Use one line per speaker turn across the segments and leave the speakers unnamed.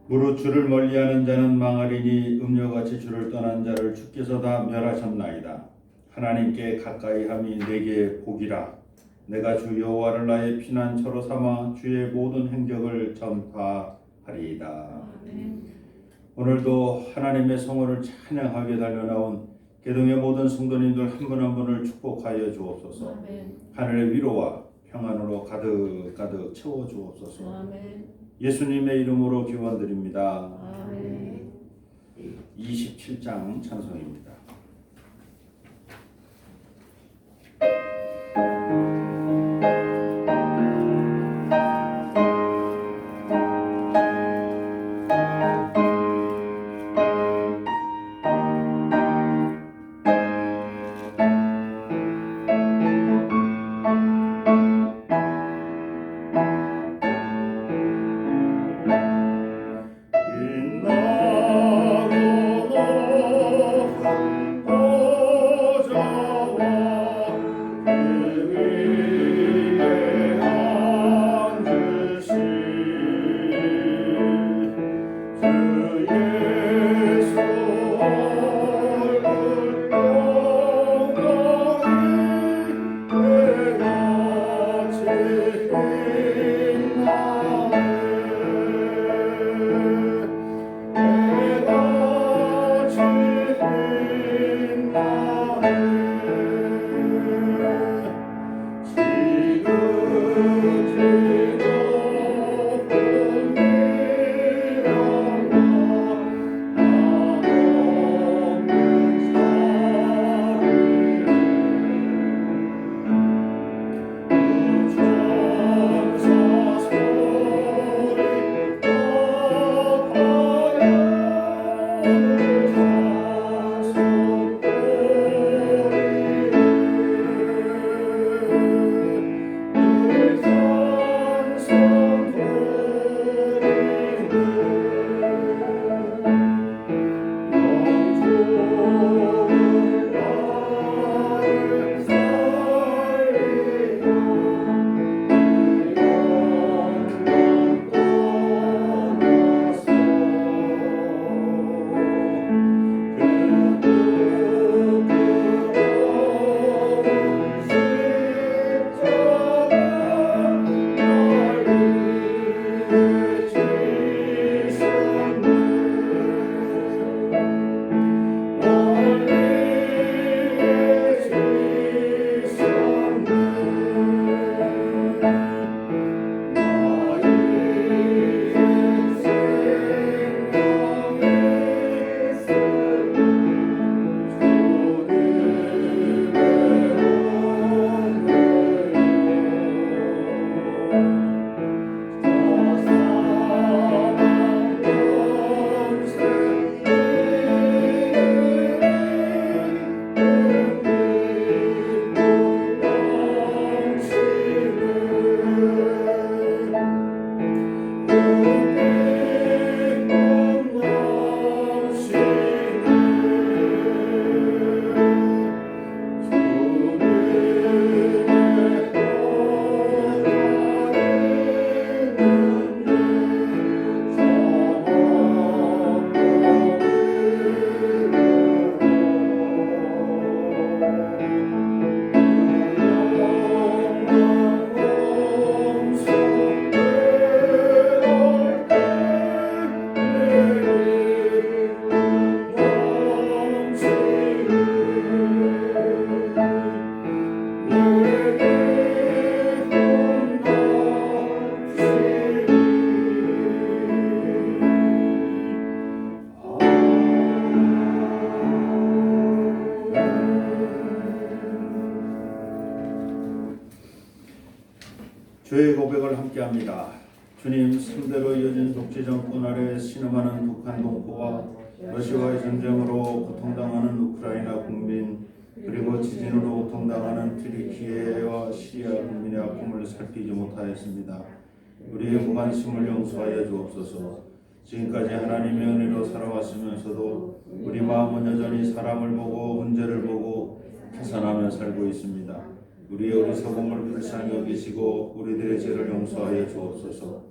무릇 주를 멀리하는 자는 망하리니 음녀같이 주를 떠난 자를 주께서 다 멸하셨나이다. 하나님께 가까이함이 내게 복이라. 내가 주 여호와를 나의 피난처로 삼아 주의 모든 행적을 전파하리이다. 오늘도 하나님의 성호를 찬양하게 달려나온 개동의 모든 성도님들 한 분 한 분을 축복하여 주옵소서. 하늘의 위로와 평안으로 가득 채워 주옵소서. 예수님의 이름으로 기원드립니다. 27장 찬송입니다. 주의 고백을 함께합니다. 주님, 3대로 이어진 독재 정권 아래 신음하는 북한 동포와 러시아와의 전쟁으로 고통당하는 우크라이나 국민, 그리고 지진으로 고통당하는 튀르키예와 시리아 국민의 아픔을 살피지 못하였습니다. 우리의 무관심을 용서하여 주옵소서. 지금까지 하나님의 은혜로 살아왔으면서도 우리 마음은 여전히 사람을 보고 문제를 보고 계산하며 살고 있습니다. 우리의 어리석음을 불쌍히 여기시고 우리들의 죄를 용서하여 주옵소서.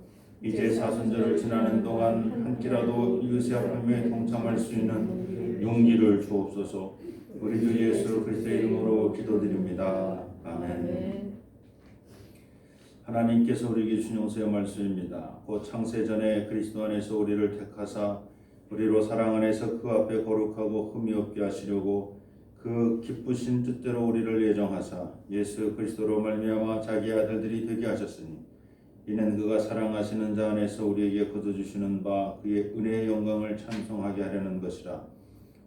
이제 사순절을 지나는 동안 한 끼라도 이웃의 아픔에 동참할 수 있는 용기를 주옵소서. 우리 주 예수 그리스도의 이름으로 기도드립니다. 아멘. 하나님께서 우리에게 주신 용서의 말씀입니다. 곧 창세전에 그리스도 안에서 우리를 택하사 우리로 사랑 안에서 그 앞에 거룩하고 흠이 없게 하시려고 그 기쁘신 뜻대로 우리를 예정하사 예수 그리스도로 말미암아 자기 아들들이 되게 하셨으니 이는 그가 사랑하시는 자 안에서 우리에게 거둬주시는 바 그의 은혜의 영광을 찬송하게 하려는 것이라.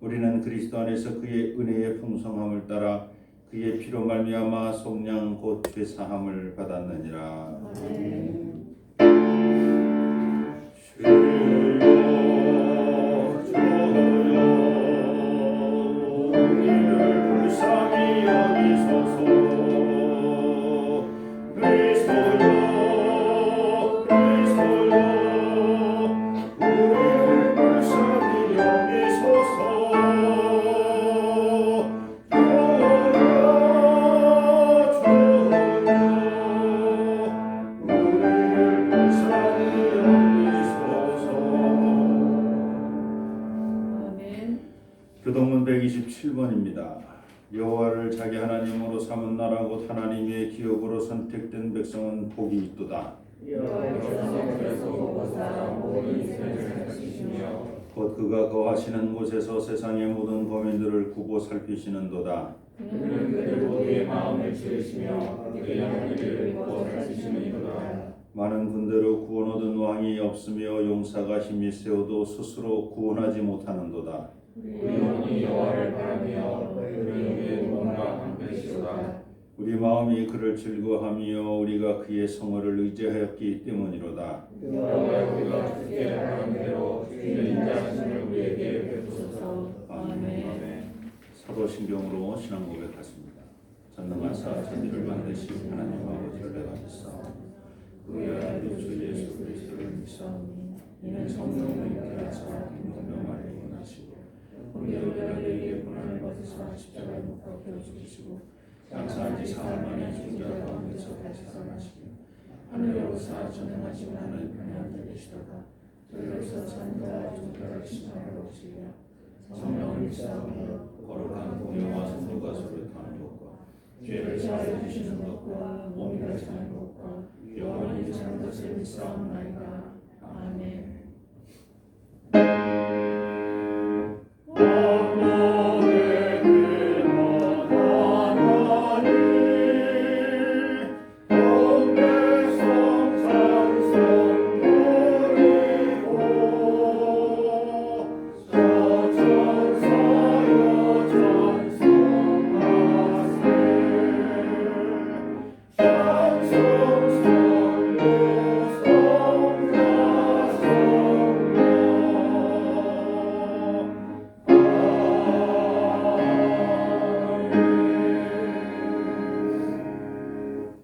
우리는 그리스도 안에서 그의 은혜의 풍성함을 따라 그의 피로 말미암아 속량 곧 죄사함을 받았느니라. 교동문 127번입니다. 여호와를 자기 하나님으로 삼은 나라 곧 하나님의 기업으로 선택된 백성은 복이 있도다. 곧 그가 거하시는 곳에서 세상의 모든 고민들을 구보 살피시는도다.
그는 그들 모두의 마음을 지으시며 그들의 영혼을 구워 살피시느니로다.
많은 군대로 구원 얻은 왕이 없으며 용사가 힘이 세어도 스스로 구원하지 못하는도다.
우리 영혼이 여호와를 바라며 그를 위해 뭔가 한편이로다.
우리 마음이 그를 즐거하며 우리가 그의 성호를 의지하였기 때문이로다.
여호와 우리가 주께 바라는 대로 주의 인자하심을 우리에게 베푸소서. 아멘.
사도신경으로 신앙 고백하십니다. 전능하사 천지를 만드신 하나님 아버지를 내가 믿사오니 그의 아들 주 예수 그리스도를 믿사오니 이는 성령으로 잉태하사 김동명 마리아에 나시고 우리를 우리에게 고난을 받으사 십자가에 못 박혀 죽으시고 장사한 지 사흘 만에 죽은 가운데서 다시 살아나시고 하늘로서 전능하시고 하늘 편에 앉아 계시다가 저희로서 산자 종결할 시간을 오시며 성령을 믿사오며 거룩한 공의와 성도가 서로 타는 것과 죄를 사하여 주시는 것과 몸이 다시는 것과 영원히 사는 것을 믿사옵나이다. 아멘.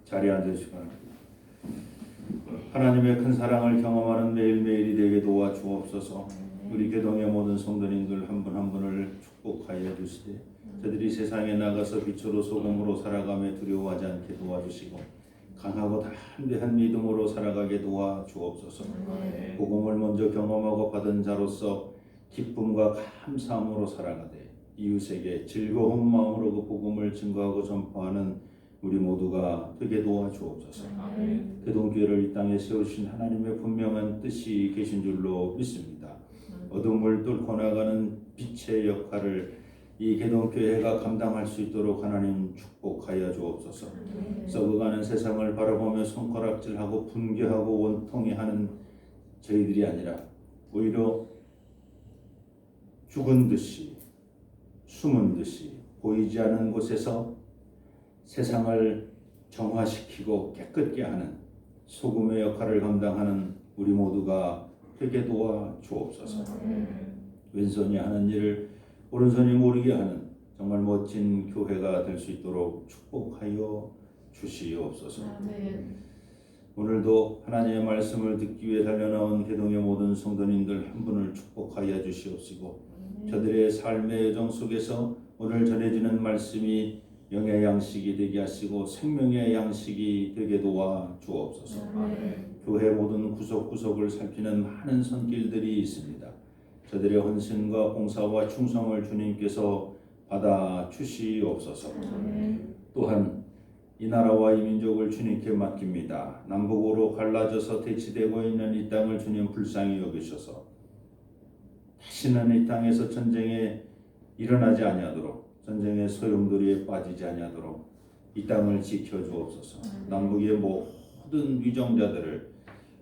자리에 앉으시기 바랍니다. 하나님의 큰 사랑을 경험하는 매일매일이 되게 도와주옵소서. 우리 교동의 모든 성도님들 한 분 한 분을 축복하여 주시되 저들이 세상에 나가서 빛으로 소금으로 살아가며 두려워하지 않게 도와주시고 강하고 담대한 믿음으로 살아가게 도와주옵소서. 복음을 먼저 경험하고 받은 자로서 기쁨과 감사함으로 살아가되 이웃에게 즐거운 마음으로 그 복음을 증거하고 전파하는 우리 모두가 되게 도와주옵소서. 교동교회를 이 땅에 세우신 하나님의 분명한 뜻이 계신 줄로 믿습니다. 어둠을 뚫고 나가는 빛의 역할을 이 교동교회가 감당할 수 있도록 하나님 축복하여 주옵소서. 썩어가는 세상을 바라보며 손가락질하고 분개하고 원통해 하는 저희들이 아니라 오히려 죽은 듯이 숨은 듯이 보이지 않는 곳에서 세상을 정화시키고 깨끗게 하는 소금의 역할을 감당하는 우리 모두가 되게 도와주옵소서. 왼손이 하는 일을 오른손이 모르게 하는 정말 멋진 교회가 될 수 있도록 축복하여 주시옵소서. 오늘도 하나님의 말씀을 듣기 위해 달려나온 개동의 모든 성도님들 한 분을 축복하여 주시옵시고 저들의 삶의 여정 속에서 오늘 전해지는 말씀이 영의 양식이 되게 하시고 생명의 양식이 되게 도와 주옵소서. 교회 모든 구석구석을 살피는 많은 손길들이 있습니다. 저들의 헌신과 봉사와 충성을 주님께서 받아 주시옵소서. 또한 이 나라와 이 민족을 주님께 맡깁니다. 남북으로 갈라져서 대치되고 있는 이 땅을 주님 불쌍히 여기셔서 다시는 이 땅에서 전쟁에 일어나지 아니하도록, 전쟁의 소용돌이에 빠지지 아니하도록 이 땅을 지켜주옵소서. 남북의 모든 위정자들을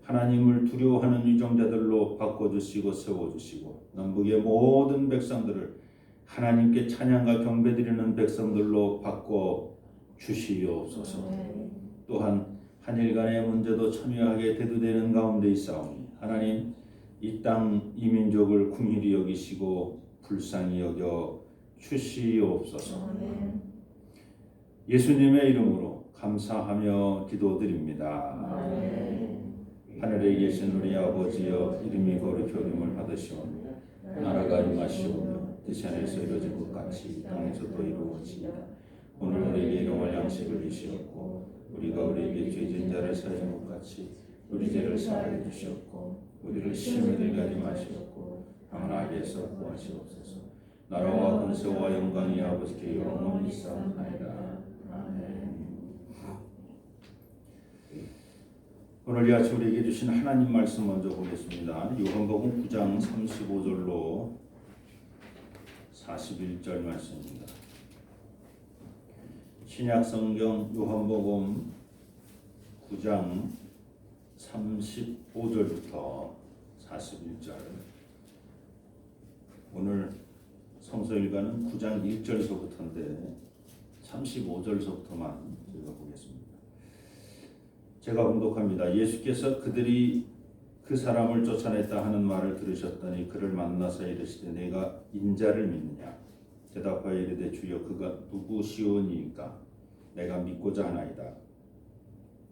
하나님을 두려워하는 위정자들로 바꿔주시고 세워주시고, 남북의 모든 백성들을 하나님께 찬양과 경배드리는 백성들로 바꿔 주시옵소서. 또한 한일 간의 문제도 첨예하게 대두되는 가운데 있사오니 하나님 이 땅 이 민족을 긍휼히 여기시고 불쌍히 여겨 주시옵소서. 예수님의 이름으로 감사하며 기도드립니다. 하늘에 계신 우리 아버지여, 이름이 거룩히 여김을 받으시오니 나라가 임하시오며 뜻이 하늘에서 이루어진 것 같이 땅에서도 이루어지이다. 오늘 우리에게 일용할 양식을 주시옵고, 우리가 우리에게 죄진 자를 사하는 것 같이 우리 죄를 사하여 주시옵고, 우리를 시험에 들게 하지 마시옵고 다만 악에서 구하시옵소서. 나라와 권세와 영광이 아버지께 영원히 있사옵나이다. 아멘. 오늘 이 아침 우리에게 주신 하나님 말씀 먼저 보겠습니다. 요한복음 9장 35절로 41절 말씀입니다. 신약성경 요한복음 9장 35절부터 41절. 오늘 성서일가는 9장 1절서부터인데 35절서부터만 제가 보겠습니다. 제가 봉독합니다. 예수께서 그들이 그 사람을 쫓아냈다 하는 말을 들으셨더니 그를 만나서 이르시되 내가 인자를 믿느냐? 대답하여 이르되 주여 그가 누구시오니까 내가 믿고자 하나이다.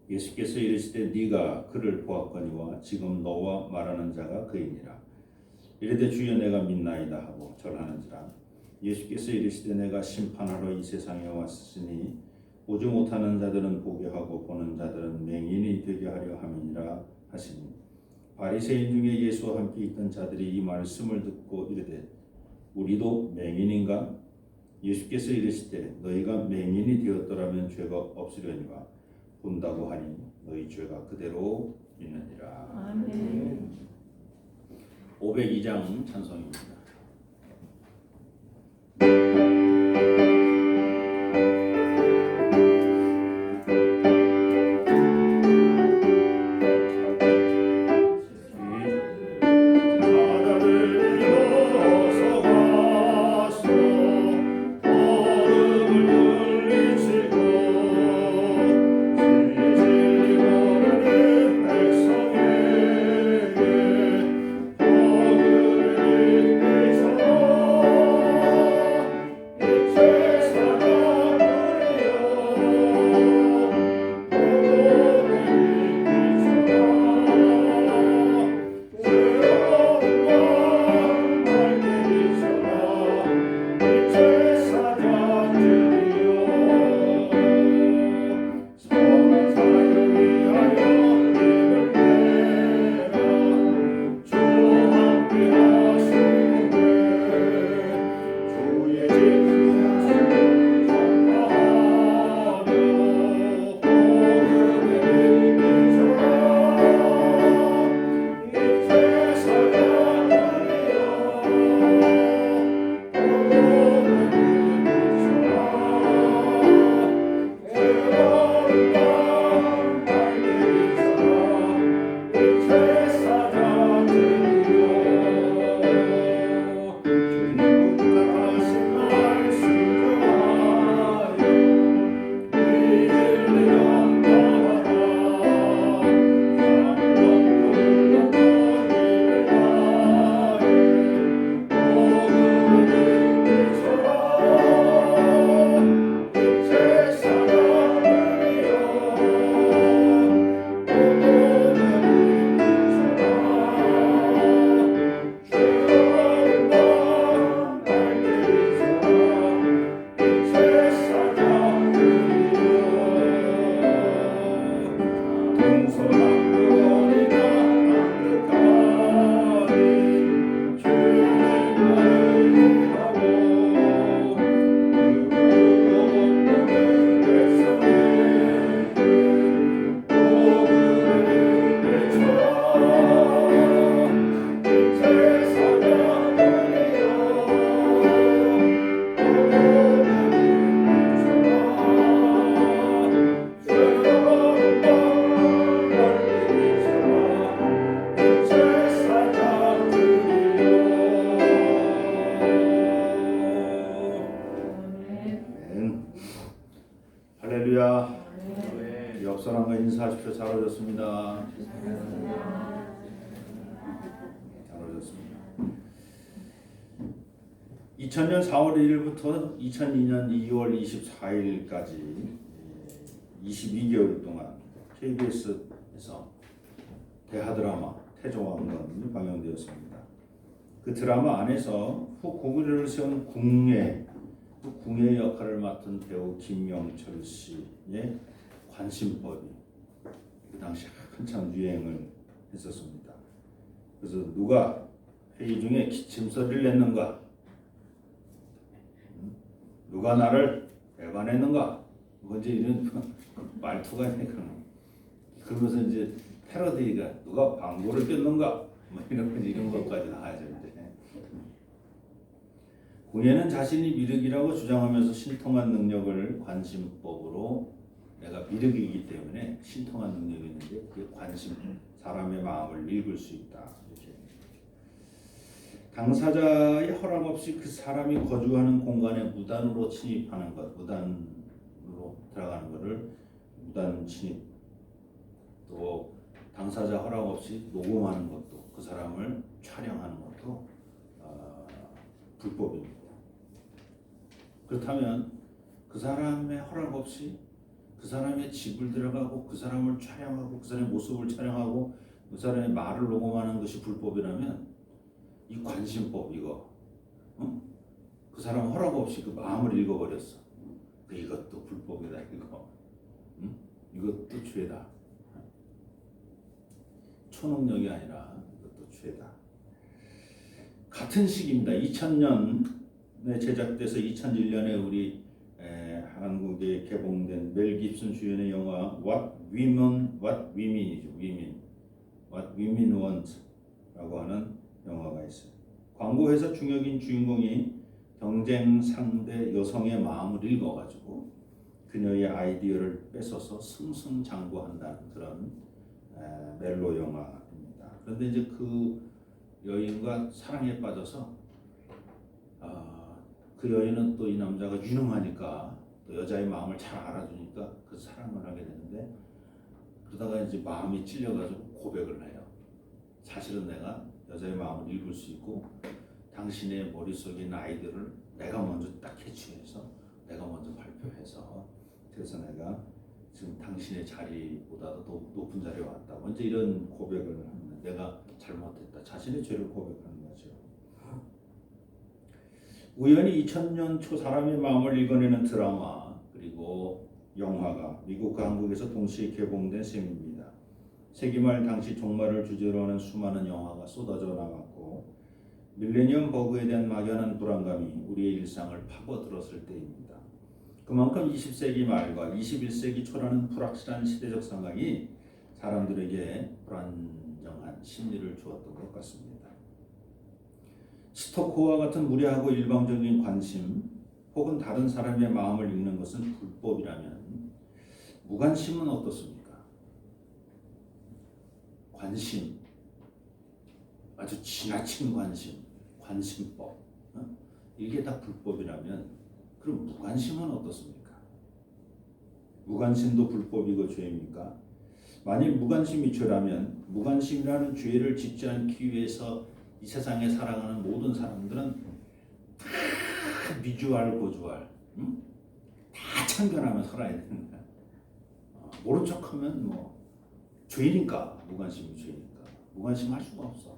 예수께서 이르시되 네가 그를 보았거니와 지금 너와 말하는 자가 그이니라. 이르되 주여 내가 믿나이다 하고 절하는지라. 예수께서 이르시되 내가 심판하러 이 세상에 왔으니 보지 못하는 자들은 보게 하고 보는 자들은 맹인이 되게 하려 함이니라 하시니, 바리새인 중에 예수와 함께 있던 자들이 이 말씀을 듣고 이르되 우리도 맹인인가? 예수께서 이르시되 너희가 맹인이 되었더라면 죄가 없으려니와 본다고 하니 너희 죄가 그대로 있느니라.
아멘.
502장 찬송입니다.
아멘.
동서남북어디나 한뜻하리 주의 말을 하고 할렐루야. 옆 사람과 인사하십시오. 잘 오셨습니다. 잘 오셨습니다. 2000년 4월 1일부터 2002년 2월 24일까지 22개월 동안 KBS에서 대하드라마 태조왕건이 방영되었습니다. 그 드라마 안에서 후 고구려를 세운 궁예, 그 궁예 역할을 맡은 배우 김영철 씨의 관심법이 그 당시 한참 유행을 했었습니다. 그래서 누가 회의 중에 기침소리를 냈는가, 누가 나를 배반했는가, 뭔지 이런 말투가 있는 그러면서 이제 패러디가 누가 방구를 꼈는가, 뭐 이런 것까지 나와야죠. 궁예는 자신이 미륵이라고 주장하면서 신통한 능력을 관심법으로 내가 미륵이기 때문에 신통한 능력이 있는데 그게 관심, 사람의 마음을 읽을 수 있다. 이렇게. 당사자의 허락 없이 그 사람이 거주하는 공간에 무단으로 침입하는 것, 무단으로 들어가는 것을 무단 침입, 또 당사자 허락 없이 녹음하는 것도, 그 사람을 촬영하는 것도 불법입니다. 그렇다면 그 사람의 허락 없이 그 사람의 집을 들어가고 그 사람을 촬영하고 그 사람의 모습을 촬영하고 그 사람의 말을 녹음하는 것이 불법이라면 이 관심법 이거, 그 사람 허락 없이 그 마음을 읽어버렸어. 이것도 불법이다 이거. 이것도 죄다. 초능력이 아니라 이것도 죄다. 같은 시기입니다. 2000년에 제작돼서 2001년에 우리 한국에 개봉된 멜 깁슨 주연의 영화 What Women이죠. What Women Want라고 하는 영화가 있어요. 광고회사 중역인 주인공이 경쟁 상대 여성의 마음을 읽어가지고 그녀의 아이디어를 뺏어서 승승장구한다는 그런 멜로 영화입니다. 그런데 이제 그 여인과 사랑에 빠져서 그 여인은 또 이 남자가 유능하니까 또 여자의 마음을 잘 알아주니까 그 사랑을 하게 되는데 그러다가 이제 마음이 찔려가지고 고백을 해요. 사실은 내가 여자의 마음을 읽을 수 있고 당신의 머릿속에 있는 아이디어를 내가 먼저 딱 캐치해서 내가 먼저 발표해서 그래서 내가 지금 당신의 자리보다도 더 높은 자리에 왔다. 먼저 이런 고백을 하면 내가 잘못했다. 자신의 죄를 고백하는 거죠. 우연히 2000년 초 사람의 마음을 읽어내는 드라마 그리고 영화가 미국과 한국에서 동시에 개봉된 셈입니다. 세기말 당시 종말을 주제로 하는 수많은 영화가 쏟아져 나왔고 밀레니엄 버그에 대한 막연한 불안감이 우리의 일상을 파고들었을 때입니다. 그만큼 20세기 말과 21세기 초라는 불확실한 시대적 상황이 사람들에게 불안정한 심리를 주었던 것 같습니다. 스토커와 같은 무례하고 일방적인 관심 혹은 다른 사람의 마음을 읽는 것은 불법이라면 무관심은 어떻습니까? 관심, 아주 지나친 관심법, 이게 다 불법이라면 그럼 무관심은 어떻습니까? 무관심도 불법이고 죄입니까? 만일 무관심이 죄라면 무관심이라는 죄를 짓지 않기 위해서 이 세상에 살아가는 모든 사람들은 다 미주알 고주알, 다 참견하며 살아야 되는 거야. 모른 척하면 뭐 죄니까 무관심이 죄니까 무관심할 수가 없어.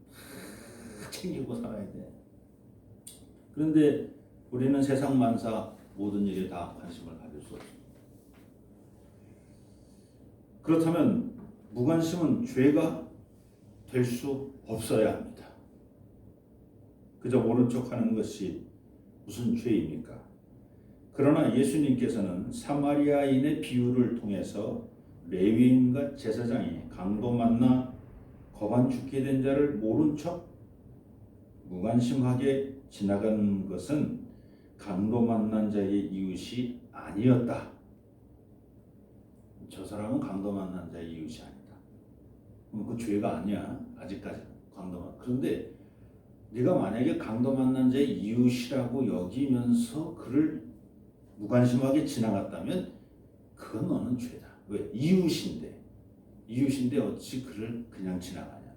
다 챙기고 살아야 돼. 그런데 우리는 세상 만사 모든 일에 다 관심을 가질 수 없습니다. 그렇다면 무관심은 죄가 될 수 없어야 합니다. 그저 모른 척하는 것이 무슨 죄입니까? 그러나 예수님께서는 사마리아인의 비유를 통해서 레위인과 제사장이 강도 만나 거반 죽게 된 자를 모른 척 무관심하게 지나간 것은 강도 만난 자의 이웃이 아니었다. 저 사람은 강도 만난 자의 이웃이 아니다. 그 죄가 아니야. 아직까지 강도만. 그런데 네가 만약에 강도 만난 자의 이웃이라고 여기면서 그를 무관심하게 지나갔다면 그건 너는 죄다. 왜? 이웃인데 어찌 그를 그냥 지나가냐.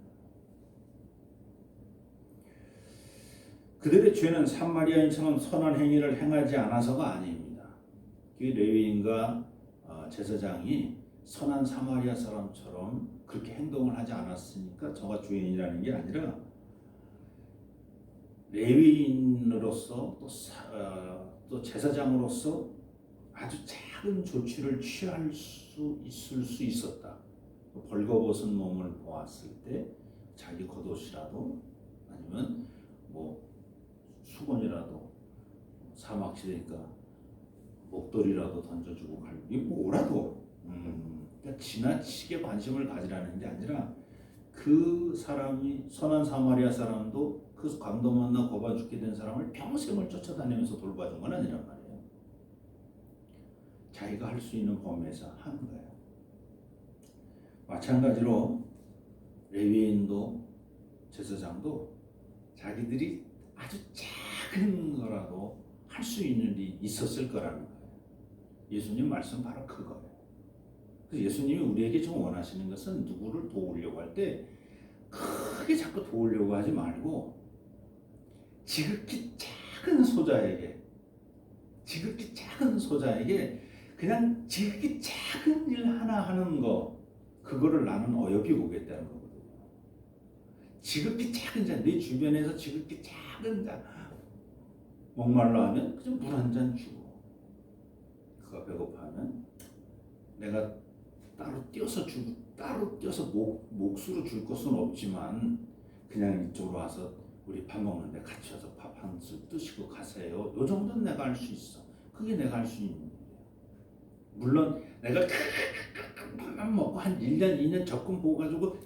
그들의 죄는 사마리아인처럼 선한 행위를 행하지 않아서가 아닙니다. 그 레위인과 제사장이 선한 사마리아 사람처럼 그렇게 행동을 하지 않았으니까 저가 죄인이라는 게 아니라 레위인으로서 또 제사장으로서 아주 작은 조치를 취할 수 있을 수 있었다. 벌거벗은 몸을 보았을 때 자기 겉옷이라도 아니면 뭐 수건이라도 사막 시대니까 목도리라도 던져주고 갈비 뭐라도 그러니까 지나치게 관심을 가지라는 게 아니라 그 사람이 선한 사마리아 사람도 그 강도 만나 거반 죽게 된 사람을 평생을 쫓아다니면서 돌봐준 건 아니란 말이에요. 자기가 할 수 있는 범위에서 하는 거예요. 마찬가지로 레위인도 제사장도 자기들이 아주 작은 거라도 할 수 있는 일이 있었을 거라는 거예요. 예수님 말씀 바로 그거예요. 그래서 예수님이 우리에게 좀 원하시는 것은 누구를 도우려고 할 때 크게 자꾸 도우려고 하지 말고 지극히 작은 소자에게 그냥 지극히 작은 일 하나 하는 거 그거를 나는 어여비 보겠다는 거거든요. 지극히 작은 자, 내 주변에서 지극히 작은 자 목말라 하면 그냥 물 한 잔 주고 그가 배고파하면 내가 따로 띄어서 몫으로 줄 것은 없지만 그냥 이쪽으로 와서 우리 밥 먹는데 같이 와서 밥 한 술 드시고 가세요. 요 정도는 내가 할 수 있어. 그게 내가 할 수 있는 일이에요. 물론 내가 밥만 먹고 한 1년, 2년 적금 보고 가지고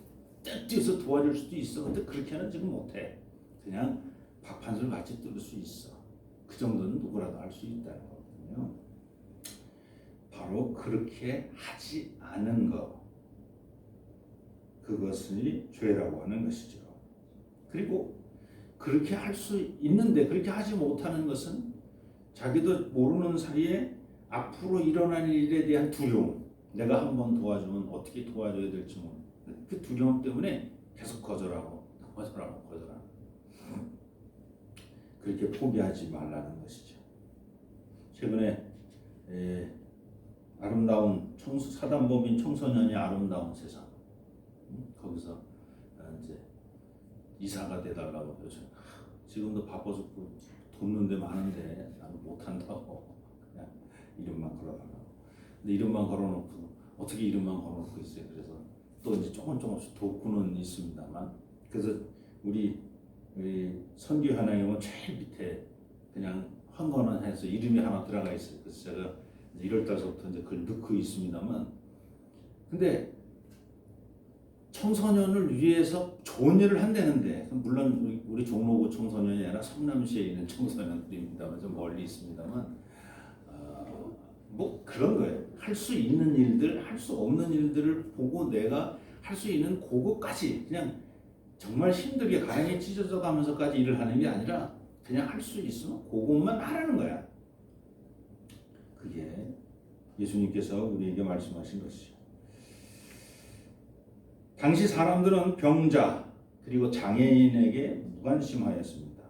뛰어서 도와줄 수도 있어. 근데 그렇게는 지금 못해. 그냥 밥 한 술 같이 뜯을 수 있어. 그 정도는 누구라도 할 수 있다는 거거든요. 바로 그렇게 하지 않은 것, 그것이 죄라고 하는 것이죠. 그리고 그렇게 할 수 있는데 그렇게 하지 못하는 것은 자기도 모르는 사이에 앞으로 일어날 일에 대한 두려움, 내가 한번 도와주면 어떻게 도와줘야 될지 모르는 그 두려움 때문에 계속 거절하고 그렇게 포기하지 말라는 것이죠. 최근에 아름다운 사단법인 청소년이 아름다운 세상 거기서 이제 이사가 돼달라고 요즘 지금도 바빠서 돕는 데 많은데 나는 못한다고 그냥 이름만 걸어달라고. 근데 이름만 걸어놓고 어떻게 이름만 걸어놓고 있어요. 그래서 또 이제 조금씩 돕고는 있습니다만 그래서 우리 선교 하나님은 제일 밑에 그냥 황건원해서 이름이 하나 들어가 있어요. 그래서 제가 1월달서부터 이제 그걸 넣고 있습니다만 근데 청소년을 위해서 좋은 일을 한다는데 물론 우리 종로구 청소년이 아니라 성남시에 있는 청소년들입니다만 좀 멀리 있습니다만 뭐 그런 거예요. 할 수 있는 일들, 할 수 없는 일들을 보고 내가 할 수 있는 그거까지 그냥 정말 힘들게 가랑이 찢어져 가면서까지 일을 하는 게 아니라 그냥 할 수 있으면 그것만 하라는 거야. 그게 예수님께서 우리에게 말씀하신 것이죠. 당시 사람들은 병자 그리고 장애인에게 무관심하였습니다.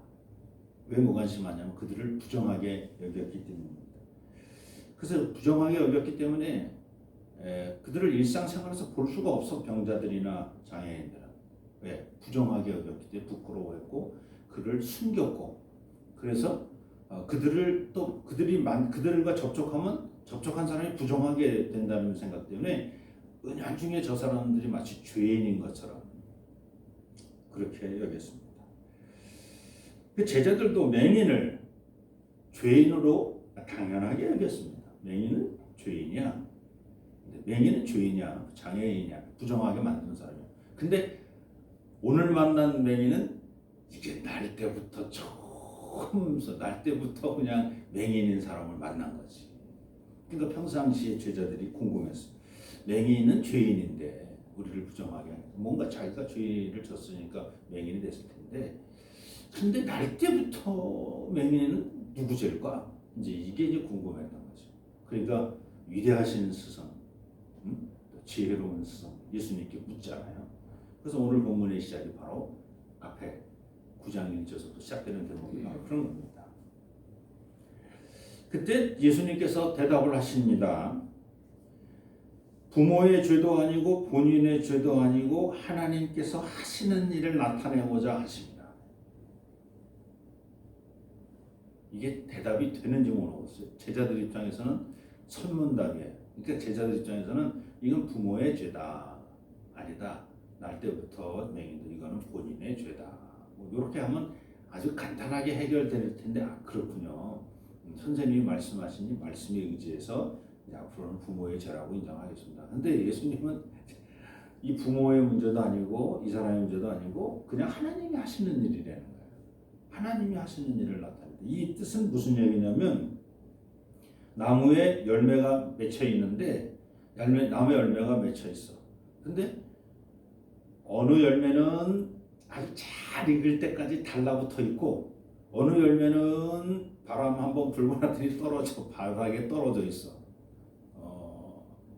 왜 무관심하냐면 그들을 부정하게 여겼기 때문입니다. 그래서 부정하게 여겼기 때문에 그들을 일상생활에서 볼 수가 없어. 병자들이나 장애인들은 왜? 부정하게 여겼기 때문에 부끄러워했고 그를 숨겼고 그래서 그들과 접촉하면 접촉한 사람이 부정하게 된다는 생각 때문에 은연중에 저 사람들이 마치 죄인인 것처럼 그렇게 여겼습니다. 그 제자들도 맹인을 죄인으로 당연하게 여겼습니다. 맹인은 죄인이야. 맹인은 죄인이야, 장애인이야, 부정하게 만드는 사람이야. 근데 오늘 만난 맹인은 이게 날 때부터 날 때부터 그냥 맹인인 사람을 만난 거지. 그러니까 평상시에 제자들이 궁금했어. 맹인은 죄인인데 우리를 부정하게 하니까 뭔가 자기가 죄를 졌으니까 맹인이 됐을 텐데, 근데 날 때부터 맹인은 누구 죄일까? 이제 이게 궁금했던 거죠. 그러니까 위대하신 스승, 지혜로운 스승 예수님께 묻잖아요. 그래서 오늘 본문의 시작이 바로 앞에 9장 1절부터 시작되는 대목이 바로 그런 겁니다. 그때 예수님께서 대답을 하십니다. 부모의 죄도 아니고 본인의 죄도 아니고 하나님께서 하시는 일을 나타내고자 하십니다. 이게 대답이 되는지 모르겠어요. 제자들 입장에서는 설문답이에요. 그러니까 제자들 입장에서는 이건 부모의 죄다, 아니다, 날 때부터 맹인들 이거는 본인의 죄다, 뭐 이렇게 하면 아주 간단하게 해결될 텐데, 그렇군요. 선생님이 말씀하신 말씀에 의지해서 앞으로는 부모의 죄라고 인정하겠습니다. 근데 예수님은 이 부모의 문제도 아니고 이 사람의 문제도 아니고 그냥 하나님이 하시는 일이라는 거예요. 하나님이 하시는 일을 나타냅니다. 이 뜻은 무슨 얘기냐면, 나무에 열매가 맺혀 있는데 나무에 열매가 맺혀 있어. 근데 어느 열매는 아주 잘 익을 때까지 달라붙어 있고, 어느 열매는 바람 한번 불고 나더니 바닥에 떨어져 있어.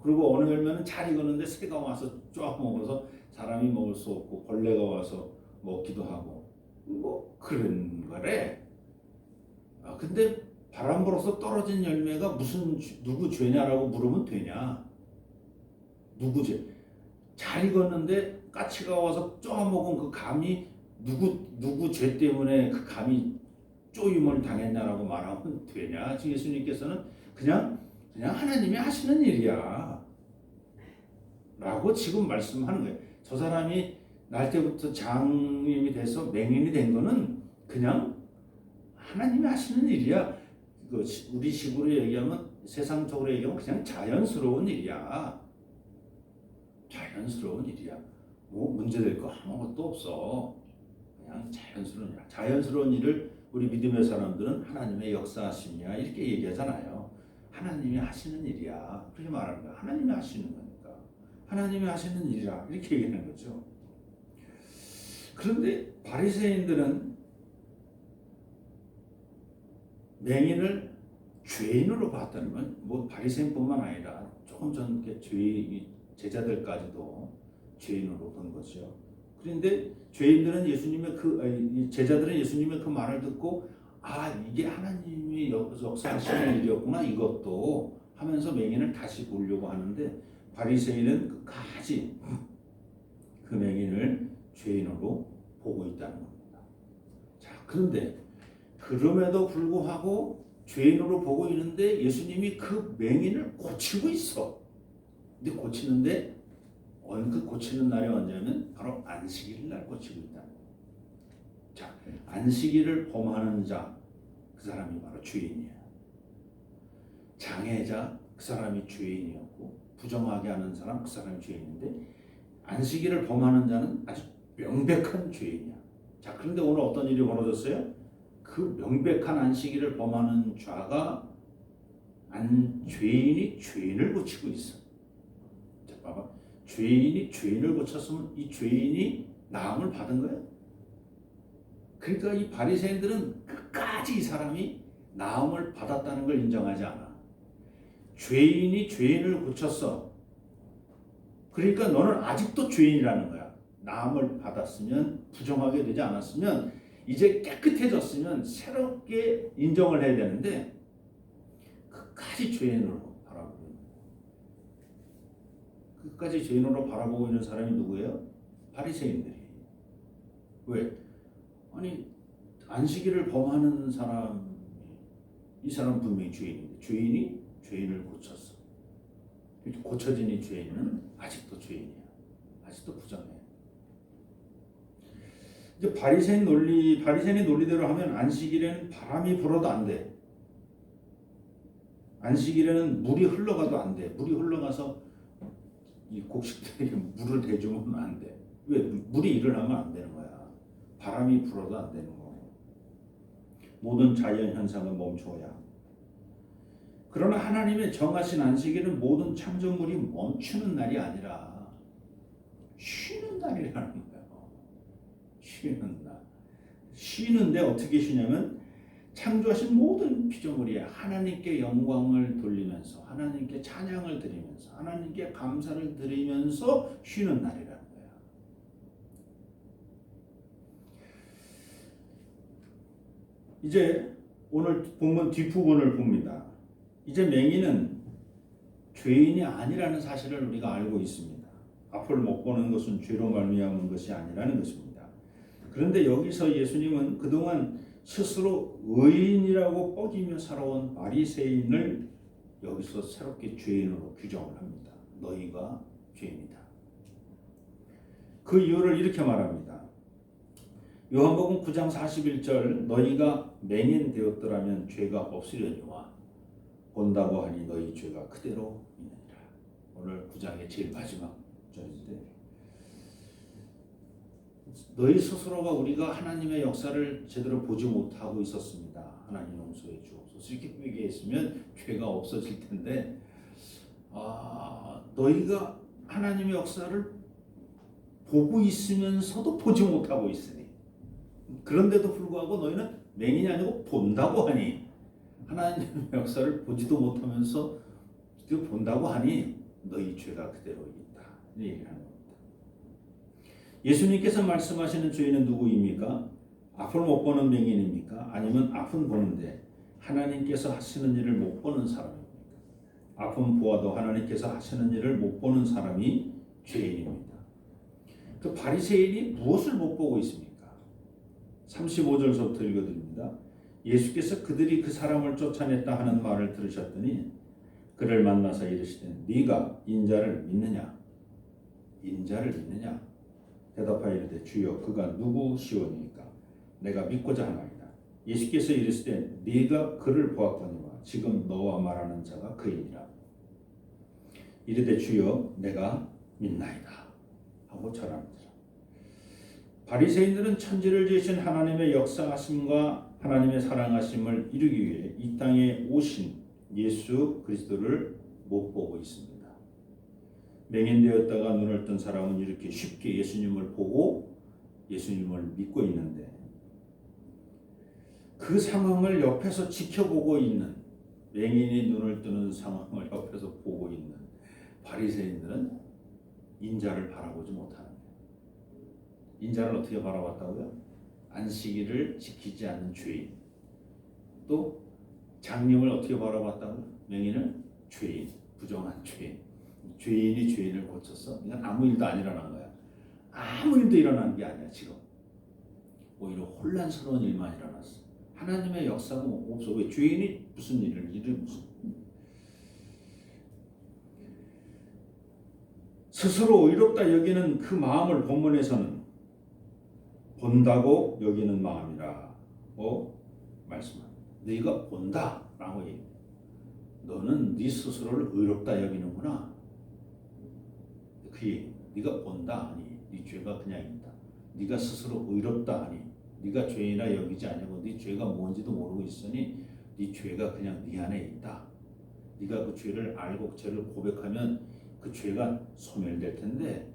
그리고 어느 열매는 잘 익었는데 새가 와서 쫙 먹어서 사람이 먹을 수 없고 벌레가 와서 먹기도 하고 뭐 그런 거래. 근데 바람 불어서 떨어진 열매가 무슨 누구 죄냐라고 물으면 되냐? 누구 죄? 잘 익었는데 까치가 와서 쪼아먹은 그 감이 누구 죄 때문에 그 감이 쪼임을 당했냐라고 말하면 되냐? 지금 예수님께서는 그냥 하나님이 하시는 일이야 라고 지금 말씀하는 거예요. 저 사람이 날 때부터 장님이 돼서 맹인이 된 거는 그냥 하나님이 하시는 일이야. 우리 식으로 얘기하면, 세상적으로 얘기하면 그냥 자연스러운 일이야. 자연스러운 일이야. 뭐 문제될 거 아무것도 없어. 그냥 자연스러운 일. 자연스러운 일을 우리 믿음의 사람들은 하나님의 역사하심이야 이렇게 얘기하잖아요. 하나님이 하시는 일이야. 그렇게 말하는 거야. 하나님이 하시는 거니까. 하나님이 하시는 일이라 이렇게 얘기하는 거죠. 그런데 바리새인들은 맹인을 죄인으로 봤다는 건, 뭐 바리새인뿐만 아니라 조금 전 제자들까지도 죄인으로 본 거죠. 그런데 제자들은 예수님의 그 말을 듣고, 이게 하나님이 역사하시는 일이었구나 이것도 하면서 맹인을 다시 보려고 하는데, 바리새인은 끝까지 그 맹인을 죄인으로 보고 있다는 겁니다. 자, 그런데 그럼에도 불구하고 죄인으로 보고 있는데 예수님이 그 맹인을 고치고 있어. 근데 고치는데 그 고치는 날이 언제냐면 바로 안식일 날 고치고 있다는 거예요. 자, 안식일을 범하는 자, 그 사람이 바로 죄인이에요. 장애자, 그 사람이 죄인이었고, 부정하게 하는 사람, 그 사람이 죄인인데, 안식일을 범하는 자는 아주 명백한 죄인이야. 자, 그런데 오늘 어떤 일이 벌어졌어요? 그 명백한 안식일을 범하는 자가 죄인이 죄인을 고치고 있어. 자, 봐봐. 죄인이 죄인을 고쳤으면 이 죄인이 나음을 받은 거예요. 그러니까 이 바리새인들은 끝까지 이 사람이 나음을 받았다는 걸 인정하지 않아. 죄인이 죄인을 고쳤어. 그러니까 너는 아직도 죄인이라는 거야. 나음을 받았으면, 부정하게 되지 않았으면, 이제 깨끗해졌으면 새롭게 인정을 해야 되는데 끝까지 죄인으로 바라보고 있는 거예요. 끝까지 죄인으로 바라보고 있는 사람이 누구예요? 바리새인들이. 왜? 아니, 안식일을 범하는 사람이, 이 사람 분명히 죄인인데 죄인이 죄인을 고쳤어. 고쳐진 이 죄인은 아직도 죄인이야. 아직도 부정해. 이제 바리새인의 논리대로 하면 안식일에는 바람이 불어도 안 돼. 안식일에는 물이 흘러가도 안 돼. 물이 흘러가서 이 곡식들에게 물을 대주면 안 돼. 왜? 물이 일어나면 안 되는 거야. 바람이 불어도 안 되는 거고. 모든 자연 현상은 멈춰야. 그러나 하나님의 정하신 안식일은 모든 창조물이 멈추는 날이 아니라 쉬는 날이라는 거예요. 쉬는 날. 쉬는데 어떻게 쉬냐면 창조하신 모든 피조물이 하나님께 영광을 돌리면서 하나님께 찬양을 드리면서 하나님께 감사를 드리면서 쉬는 날이라는 거예요. 이제 오늘 본문 뒷부분을 봅니다. 이제 맹인은 죄인이 아니라는 사실을 우리가 알고 있습니다. 앞을 못 보는 것은 죄로 말미암은 것이 아니라는 것입니다. 그런데 여기서 예수님은 그동안 스스로 의인이라고 뻐기며 살아온 바리새인을 여기서 새롭게 죄인으로 규정을 합니다. 너희가 죄인이다. 그 이유를 이렇게 말합니다. 요한복음 9장 41절 너희가 맹인 되었더라면 죄가 없으려니와 본다고 하니 너희 죄가 그대로 있느니라. 오늘 9장의 제일 마지막 절인데 너희 스스로가 우리가 하나님의 역사를 제대로 보지 못하고 있었습니다. 하나님 용서해 주옵소서. 이렇게 회개했으면 죄가 없어질 텐데 너희가 하나님의 역사를 보고 있으면서도 보지 못하고 있으니 그런데도 불구하고 너희는 맹인이 아니고 본다고 하니 하나님의 역사를 보지도 못하면서 본다고 하니 너희 죄가 그대로 있다. 이 얘기를 하는 겁니다. 예수님께서 말씀하시는 죄인은 누구입니까? 앞을 못 보는 맹인입니까? 아니면 앞은 보는데 하나님께서 하시는 일을 못 보는 사람입니까? 앞은 보아도 하나님께서 하시는 일을 못 보는 사람이 죄인입니다. 그 바리새인이 무엇을 못 보고 있습니까? 35절부터 읽어드립니다. 예수께서 그들이 그 사람을 쫓아냈다 하는 말을 들으셨더니 그를 만나서 이르시되 네가 인자를 믿느냐? 인자를 믿느냐? 대답하여 이르되 주여 그가 누구시오니까 내가 믿고자 하나이다. 예수께서 이르시되 네가 그를 보았거니와 지금 너와 말하는 자가 그이니라. 이르되 주여 내가 믿나이다 하고 절합니다. 바리새인들은 천지를 지으신 하나님의 역사하심과 하나님의 사랑하심을 이루기 위해 이 땅에 오신 예수 그리스도를 못 보고 있습니다. 맹인되었다가 눈을 뜬 사람은 이렇게 쉽게 예수님을 보고 예수님을 믿고 있는데 그 상황을 옆에서 지켜보고 있는 맹인이 눈을 뜨는 상황을 옆에서 보고 있는 바리새인들은 인자를 바라보지 못하는 거예요. 인자를 어떻게 바라봤다고요? 안식일을 지키지 않는 죄인. 또 장님을 어떻게 바라봤다고요? 맹인을 죄인, 부정한 죄인. 죄인이 죄인을 고쳤어? 이건 아무 일도 안 일어난 거야. 아무 일도 일어난 게 아니야 지금. 오히려 혼란스러운 일만 일어났어. 하나님의 역사가 없어. 왜? 죄인이 무슨 일을 무슨 스스로 의롭다 여기는 그 마음을 본문에서는 본다고 여기는 마음이라고 말씀합니다. 네가 본다라고 얘기해. 너는 네 스스로를 의롭다 여기는구나. 그 네가 본다 하니 네 죄가 그냥 있다. 네가 스스로 의롭다 하니 네가 죄인이라 여기지 아니고 네 죄가 뭔지도 모르고 있으니 네 죄가 그냥 네 안에 있다. 네가 그 죄를 알고 죄를 고백하면 그 죄가 소멸될 텐데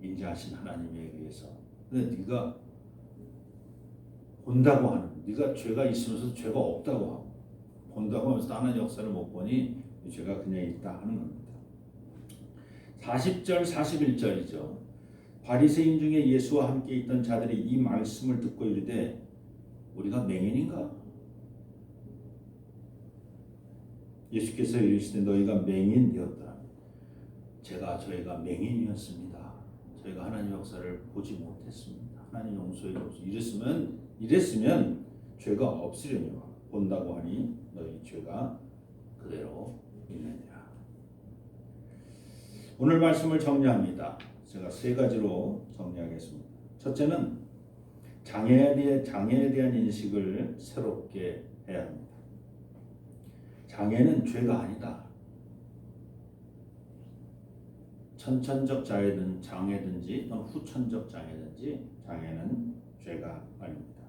인자하신 하나님에 의해서. 근데 네가 본다고 하는, 네가 죄가 있으면서 죄가 없다고 하고 본다고 하면서 다른 역사를 못 보니 죄가 그냥 있다 하는 겁니다. 40절 41절이죠. 바리새인 중에 예수와 함께 있던 자들이 이 말씀을 듣고 이르되 우리가 맹인인가? 예수께서 이르시되 너희가 맹인되었다. 저희가 맹인이었습니다. 저희가 하나님 역사를 보지 못했습니다. 하나님 용서해 주옵소서. 이랬으면 죄가 없으려니와 본다고 하니 너희 죄가 그대로 있느니라. 오늘 말씀을 정리합니다. 제가 세 가지로 정리하겠습니다. 첫째는 장애에 대한 인식을 새롭게 해야 합니다. 장애는 죄가 아니다. 천천적 장애든지 또는 후천적 장애든지 장애는 죄가 아닙니다.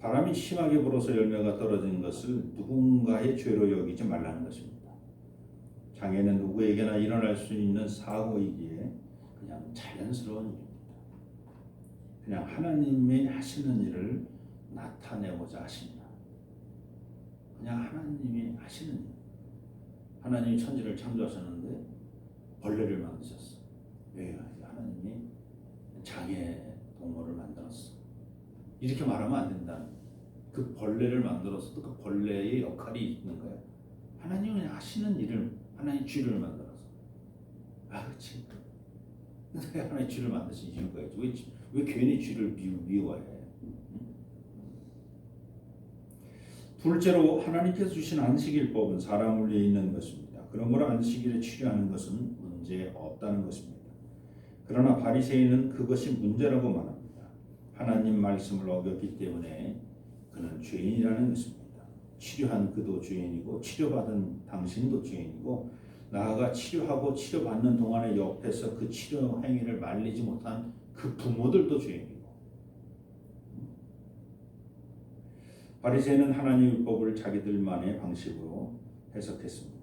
바람이 심하게 불어서 열매가 떨어진 것을 누군가의 죄로 여기지 말라는 것입니다. 장애는 누구에게나 일어날 수 있는 사고이기에 그냥 자연스러운 일입니다. 그냥 하나님이 하시는 일을 나타내고자 하십니다. 그냥 하나님이 하시는 일. 하나님이 천지를 창조하셨는데 벌레를 만드셨어. 왜? 하나님이 장애 동물을 만들었어. 이렇게 말하면 안 된다. 그 벌레를 만들었어도 그 벌레의 역할이 있는 거야. 하나님이 하시는 일을, 하나님 쥐를 만들어서. 그렇지. 근데 하나님 쥐를 만드신 이유가 있지. 왜 괜히 쥐를 미워해? 둘째로 하나님께서 주신 안식일법은 사람을 위해 있는 것입니다. 그러므로 안식일에 치료하는 것은 문제 없다는 것입니다. 그러나 바리새인은 그것이 문제라고 말합니다. 하나님 말씀을 어겼기 때문에 그는 죄인이라는 것입니다. 치료한 그도 죄인이고 치료받은 당신도 죄인이고 나아가 치료하고 치료받는 동안에 옆에서 그 치료 행위를 말리지 못한 그 부모들도 죄인이고. 바리새인은 하나님의 율법을 자기들만의 방식으로 해석했습니다.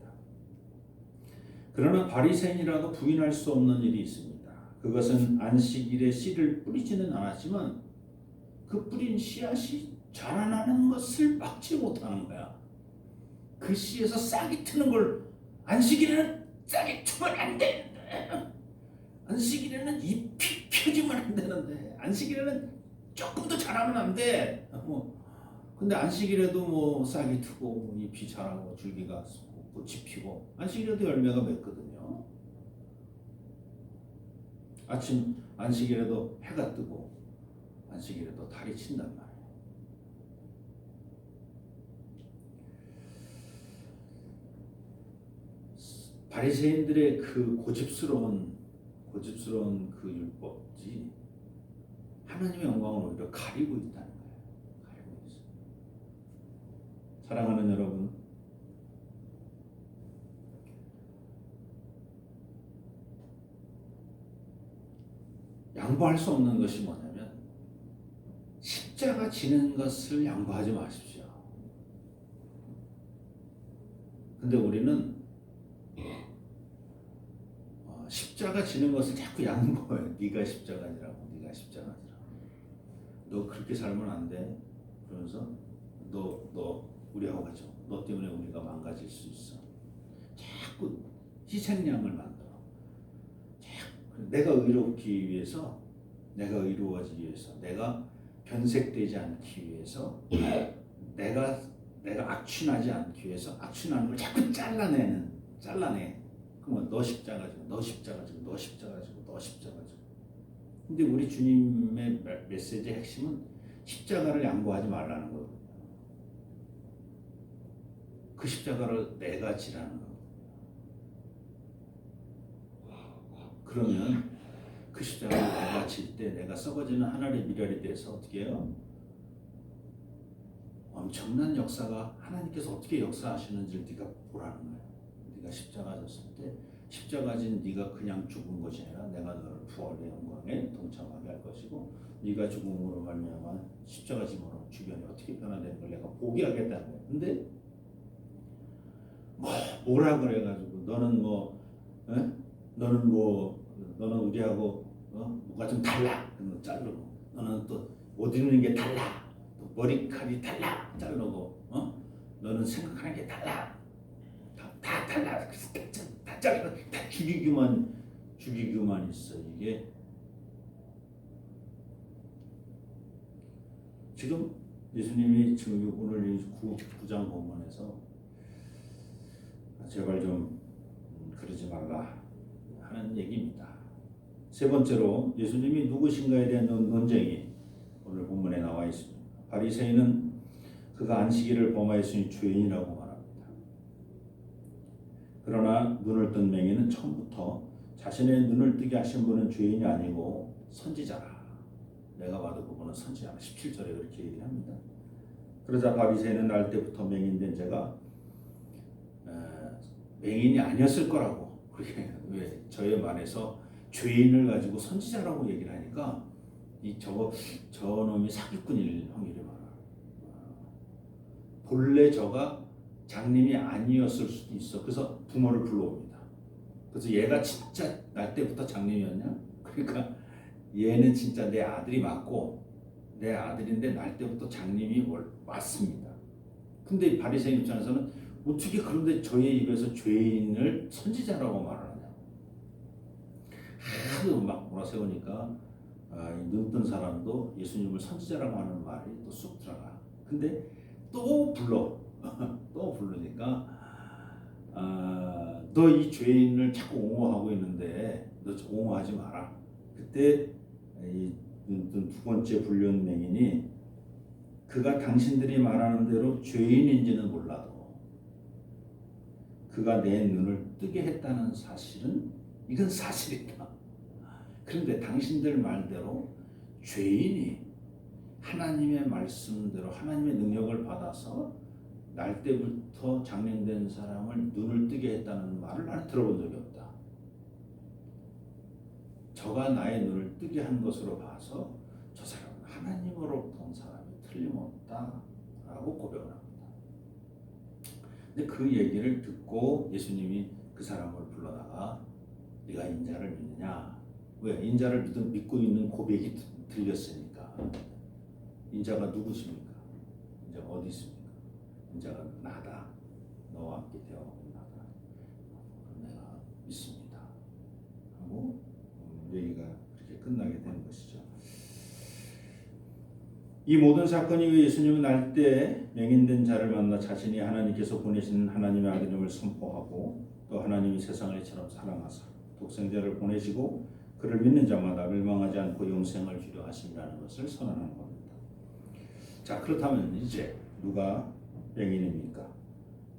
그러나 바리새인이라도 부인할 수 없는 일이 있습니다. 그것은 안식일에 씨를 뿌리지는 않았지만 그 뿌린 씨앗이 자라나는 것을 막지 못하는 거야. 그 씨에서 싹이 트는 걸 안식일에는 싹이 트면 안 되는데, 안식일에는 잎이 펴지면 안 되는데, 안식일에는 조금 더 자라면 안 돼. 근데 안식일에도 싹이 트고 잎이 자라고 줄기가 솟고 꽃이 피고 안식일에도 열매가 맺거든요. 아침 안식일에도 해가 뜨고 안식일에도 달이 친단 말이에요. 바리새인들의 그 고집스러운 그 율법이 하나님의 영광을 오히려 가리고 있다는 거예요. 가리고 있어요. 사랑하는 여러분, 양보할 수 없는 것이 뭐냐면 십자가 지는 것을 양보하지 마십시오. 근데 우리는 십자가 지는 것을 자꾸 양보해. 네가 십자가 지라고, 네가 십자가 지라고. 너 그렇게 살면 안 돼. 그러면서 너 우리하고 같이 너 때문에 우리가 망가질 수 있어. 자꾸 희생양을 만들어. 내가 의롭기 위해서, 내가 의로워지기 위해서, 내가 변색되지 않기 위해서, 내가 악취나지 않기 위해서 악취나는 걸 자꾸 잘라내. 그러면 너 십자가 지고, 너 십자가 지고, 너 십자가 지고, 너 십자가 지고. 근데 우리 주님의 메시지의 핵심은 십자가를 양보하지 말라는 거거든요. 그 십자가를 내가 지라는 거거든요. 그러면 그 십자가를 내가 질 때 내가 썩어지는 하늘의 미랄이 돼서 어떻게 해요? 엄청난 역사가 하나님께서 어떻게 역사하시는지를 네가 보라는 거예요. 네가 십자가 졌을 때 십자가 진 네가 그냥 죽은 것이 아니라 내가 너를 부활의 영광에 동참하게 할 것이고 네가 죽음으로 말미암아 십자가 짐으로 주변이 어떻게 변화되는 걸 내가 보게 하겠다는 거예요. 근데 뭐라 그래가지고 너는 우리하고 뭐가 좀 달라. 그런 자르고 너는 또 옷 입는 게 달라. 또 머리칼이 달라. 자르고 너는 생각하는 게 달라. 다 달라. 다 자르고 다 죽이기만 있어. 이게 지금 예수님이 지금 오늘 이 9장 본문에서 제발 좀 그러지 말라 하는 얘기입니다. 세 번째로 예수님이 누구신가에 대한 논쟁이 오늘 본문에 나와 있습니다. 바리새인은 그가 안식일을 범하였으니 죄인이라고 말합니다. 그러나 눈을 뜬 맹인은 처음부터 자신의 눈을 뜨게 하신 분은 죄인이 아니고 선지자라. 내가 봐도 그분은 선지자라. 17절에 그렇게 얘기를 합니다. 그러자 바리새인은 날 때부터 맹인된 자가 맹인이 아니었을 거라고. 그게 왜 저의 말에서 죄인을 가지고 선지자라고 얘기를 하니까 저놈이 사기꾼일 확률이 많아. 본래 저가 장님이 아니었을 수도 있어. 그래서 부모를 불러옵니다. 그래서 얘가 진짜 날 때부터 장님이었냐? 그러니까 얘는 진짜 내 아들이 맞고 내 아들인데 날 때부터 장님이 왔습니다. 근데 바리새인 입장에서는 어떻게 그런데 저의 입에서 죄인을 선지자라고 말하느냐? 하도 막 몰아세우니까 눈뜬 사람도 예수님을 선지자라고 하는 말이 또 쑥 들어가. 근데 또 또 부르니까 너 이 죄인을 자꾸 옹호하고 있는데 너 옹호하지 마라. 그때 이 눈뜬 두 번째 불륜 맹인이 그가 당신들이 말하는 대로 죄인인지는 몰라도 그가 내 눈을 뜨게 했다는 사실은 이건 사실이다. 그런데 당신들 말대로 죄인이 하나님의 말씀대로 하나님의 능력을 받아서 날 때부터 장님된 사람을 눈을 뜨게 했다는 말을 나는 들어본 적이 없다. 저가 나의 눈을 뜨게 한 것으로 봐서 저 사람은 하나님으로부터 온 사람이 틀림없다라고 고백을 합니다. 근데 그 얘기를 듣고 예수님이 그 사람을 불러다가 네가 인자를 믿느냐? 왜? 인자를 믿고 있는 고백이 들렸으니까. 인자가 누구십니까? 인자가 어디 있습니까? 인자가 나다. 너와 함께 되어온 나다. 내가 믿습니다. 하고 얘기가 그렇게 끝나게 되는 것이죠. 이 모든 사건이 왜 예수님은 날 때 맹인된 자를 만나 자신이 하나님께서 보내신 하나님의 아들임을 선포하고 또 하나님이 세상을 이처럼 사랑하사 독생자를 보내시고 그를 믿는 자마다 멸망하지 않고 영생을 주려 하심이라는 것을 선언하는 겁니다. 자, 그렇다면 이제 누가 맹인입니까?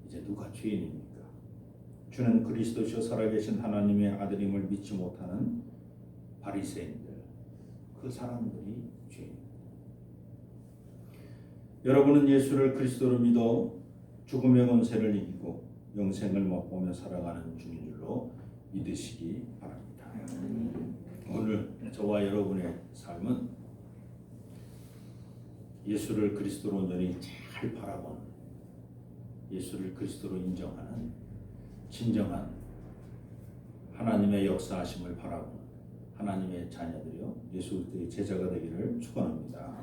이제 누가 죄인입니까? 주는 그리스도시요 살아계신 하나님의 아들임을 믿지 못하는 바리새인들, 그 사람들이 죄인입니다. 여러분은 예수를 그리스도로 믿어 죽음의 권세를 이기고 영생을 맛보며 살아가는 중인 줄로 믿으시기 바랍니다. 오늘 저와 여러분의 삶은 예수를 그리스도로 온전히 잘 바라보는, 예수를 그리스도로 인정하는 진정한 하나님의 역사하심을 바라보는 하나님의 자녀들이요 예수 그리스도의 제자가 되기를 축원합니다.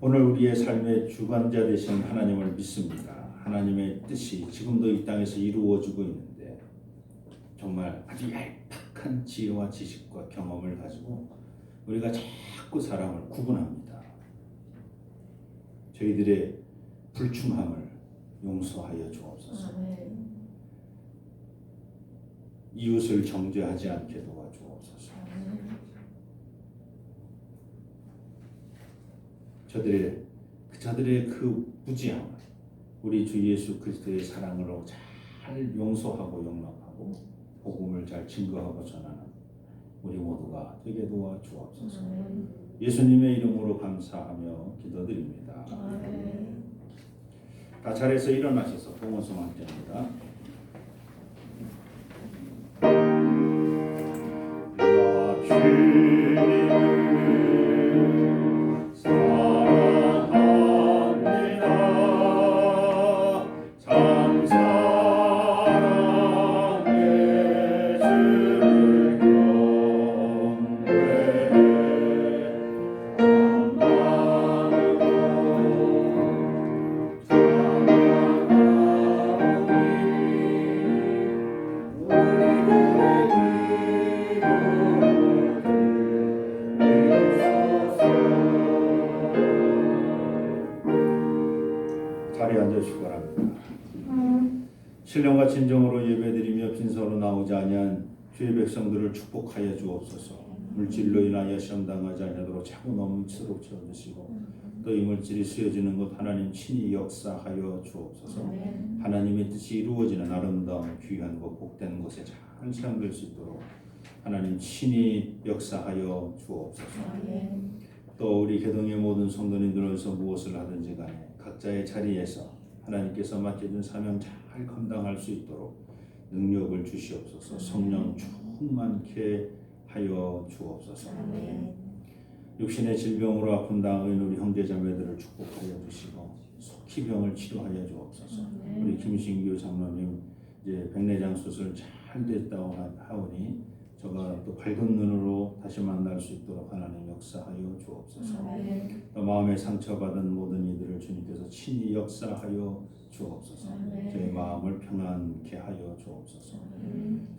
오늘 우리의 삶의 주관자 되신 하나님을 믿습니다. 하나님의 뜻이 지금도 이 땅에서 이루어지고 있는데 정말 아주 얄팍한 지혜와 지식과 경험을 가지고 우리가 자꾸 사람을 구분합니다. 저희들의 불충함을 용서하여 주옵소서. 이웃을 정죄하지 않게 도와주옵소서. 저들의 그 무지함을 우리 주 예수 그리스도의 사랑으로 잘 용서하고 용납하고 복음을 잘 증거하고 전하는 우리 모두가 되게 도와주옵소서. 예수님의 이름으로 감사하며 기도드립니다. 다 차례서 일어나셔서 봉헌송 함께합니다. 신령과 진정으로 예배드리며 빈손으로 나오지 아니한 주의 백성들을 축복하여 주옵소서. 물질로 인하여 시험당하지 않도록 차고 넘치도록 채워주시고 또 이물질이 쓰여지는 것 하나님 친히 역사하여 주옵소서. 하나님의 뜻이 이루어지는 아름다운 귀한 것 복된 것에 잘 사용될 수 있도록 하나님 친히 역사하여 주옵소서. 또 우리 개동의 모든 성도님들로서 무엇을 하든지 간에 각자의 자리에서 하나님께서 맡겨준 사명 잘 감당할 수 있도록 능력을 주시옵소서. 성령 충만케 하여 주옵소서. 육신의 질병으로 아픈 당한 우리 형제자매들을 축복하여 주시고 속히 병을 치료하여 주옵소서. 우리 김신규 장로님 이제 백내장 수술 잘 됐다고 하오니 저가 또 밝은 눈으로 다시 만날 수 있도록 하나님 역사하여 주옵소서. 또 마음에 상처받은 모든 이들을 주님께서 친히 역사하여 주옵소서. 저의 마음을 평안케 하여 주옵소서.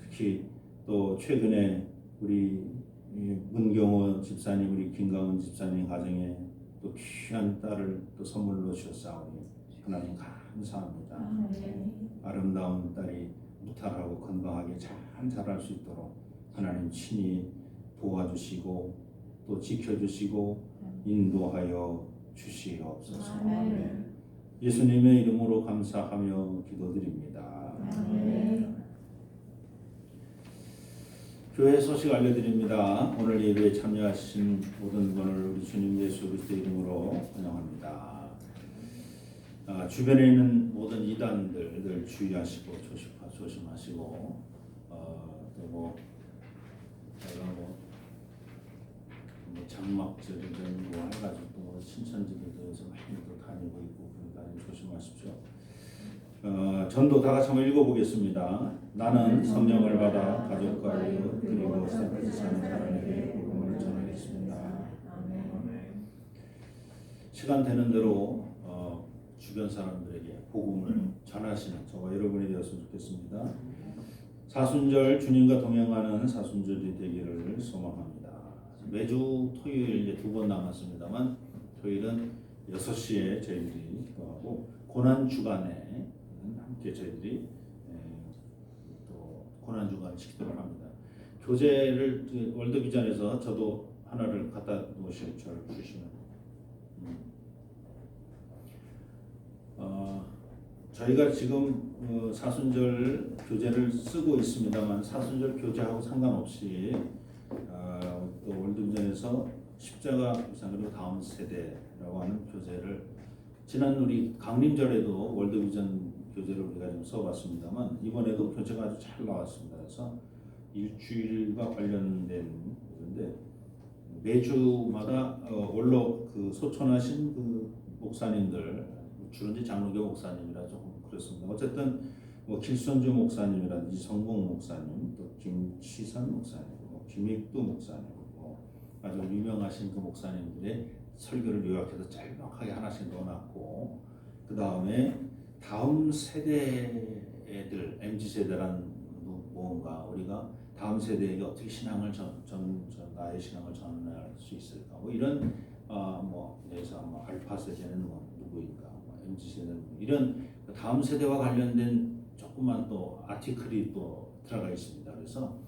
특히 또 최근에 우리 문경호 집사님, 우리 김가은 집사님 가정에 또 귀한 딸을 또 선물로 주셨사오니 하나님 감사합니다. 아름다운 딸이 무탈하고 건강하게 잘 자랄 수 있도록 하나님 친히 도와주시고 또 지켜주시고 인도하여 주시옵소서. 예수님의 이름으로 감사하며 기도드립니다. 교회 소식 알려드립니다. 오늘 예배에 참여하신 모든 분을 우리 주님 예수 그리스도 이름으로 환영합니다. 주변에 있는 모든 이단들 늘 주의하시고 조심하시고 또 제가 장막절이든 해가지고 또 신천지들에서 많이 또 다니고 있고 그러니까 조심하십시오. 전도 다 같이 한번 읽어보겠습니다. 나는 성령을 받아 가족과 이웃 그리고 세상에서 사는 사람에게 복음을 전하겠습니다. 시간 되는 대로 주변 사람들에게 복음을 전하시는 저와 여러분이 되었으면 좋겠습니다. 사순절 주님과 동행하는 사순절이 되기를 소망합니다. 매주 토요일 이제 2번 남았습니다만 토요일은 6시에 저희들이 기도하고 고난 주간에 함께 저희들이 또 고난 주간 기도를 합니다. 교재를 월드비전에서 저도 하나를 갖다 놓으시면 주시면 저희가 지금 사순절 교재를 쓰고 있습니다만 사순절 교재하고 상관없이 또 월드비전에서 십자가 그리고 다음 세대라고 하는 교재를 지난 우리 강림절에도 월드비전 교재를 우리가 좀 써봤습니다만 이번에도 교재가 아주 잘 나왔습니다. 그래서 일주일과 관련된 건데 매주마다 원로 그 소천하신 그 목사님들 주로 이제 장로교 목사님이라 조금 그렇습니다. 어쨌든 뭐 길선주 목사님이라든지 성공 목사님, 또 김치선 목사님, 김익두 목사님, 아주 유명하신 그 목사님들의 설교를 요약해서 짤막하게 하나씩 넣어놨고 그 다음에 다음 세대 애들 MZ 세대란 뭔가 우리가 다음 세대에게 어떻게 신앙을 나의 신앙을 전할 수 있을까? 뭐 이런 그래서 알파 세대는 누구인가? MZ 세대는 이런 다음 세대와 관련된 조그만 또 아티클이 또 들어가 있습니다. 그래서